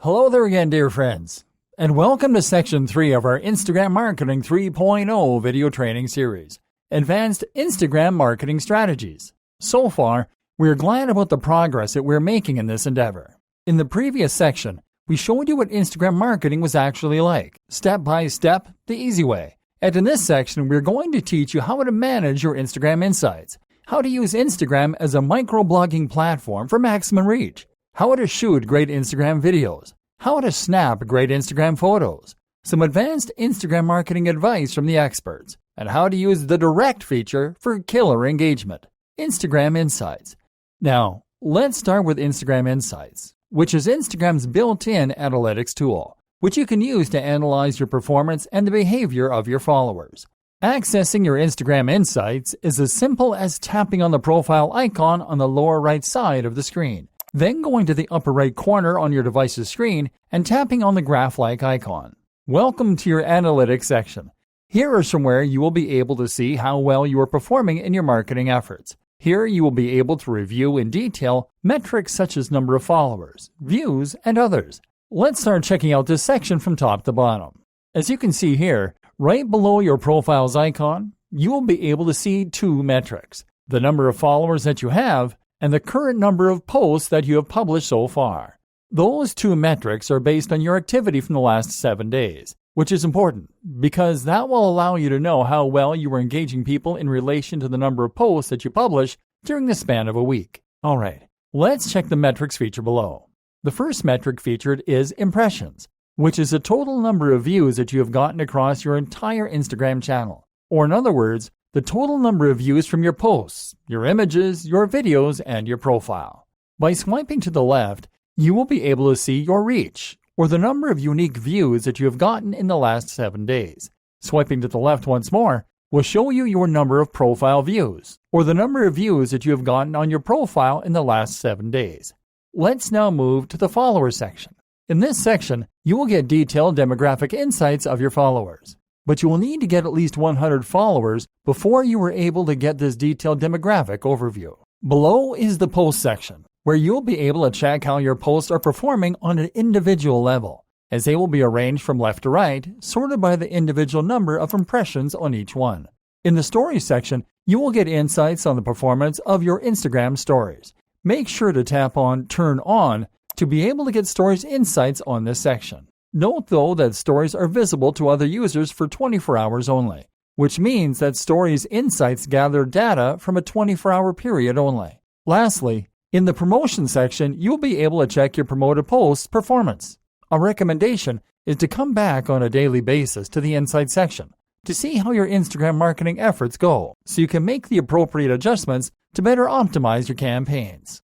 Hello there again, dear friends, and welcome to Section 3 of our Instagram Marketing 3.0 video training series, Advanced Instagram Marketing Strategies. So far, we are glad about the progress that we're making in this endeavor. In the previous section, we showed you what Instagram marketing was actually like, step by step, the easy way. And in this section, we're going to teach you how to manage your Instagram insights, how to use Instagram as a microblogging platform for maximum reach, how to shoot great Instagram videos, how to snap great Instagram photos, some advanced Instagram marketing advice from the experts, and how to use the direct feature for killer engagement, Instagram Insights. Now, let's start with Instagram Insights, which is Instagram's built-in analytics tool, which you can use to analyze your performance and the behavior of your followers. Accessing your Instagram Insights is as simple as tapping on the profile icon on the lower right side of the screen, then going to the upper right corner on your device's screen and tapping on the graph-like icon. Welcome to your analytics section. Here is from where you will be able to see how well you are performing in your marketing efforts. Here you will be able to review in detail metrics such as number of followers, views, and others. Let's start checking out this section from top to bottom. As you can see here, right below your profile's icon, you will be able to see two metrics: the number of followers that you have and the current number of posts that you have published so far. Those two metrics are based on your activity from the last 7 days, which is important because that will allow you to know how well you are engaging people in relation to the number of posts that you publish during the span of a week. Alright, let's check the metrics feature below. The first metric featured is impressions, which is the total number of views that you have gotten across your entire Instagram channel. Or in other words, the total number of views from your posts, your images, your videos, and your profile. By swiping to the left, you will be able to see your reach, or the number of unique views that you have gotten in the last 7 days. Swiping to the left once more will show you your number of profile views, or the number of views that you have gotten on your profile in the last 7 days. Let's now move to the follower section. In this section, you will get detailed demographic insights of your followers. But you will need to get at least 100 followers before you are able to get this detailed demographic overview. Below is the post section, where you'll be able to check how your posts are performing on an individual level, as they will be arranged from left to right, sorted by the individual number of impressions on each one. In the stories section, you will get insights on the performance of your Instagram stories. Make sure to tap on Turn On to be able to get stories insights on this section. Note though that stories are visible to other users for 24 hours only, which means that stories insights gather data from a 24-hour period only. Lastly, in the promotion section, you'll be able to check your promoted post's performance. A recommendation is to come back on a daily basis to the Insights section to see how your Instagram marketing efforts go, so you can make the appropriate adjustments to better optimize your campaigns.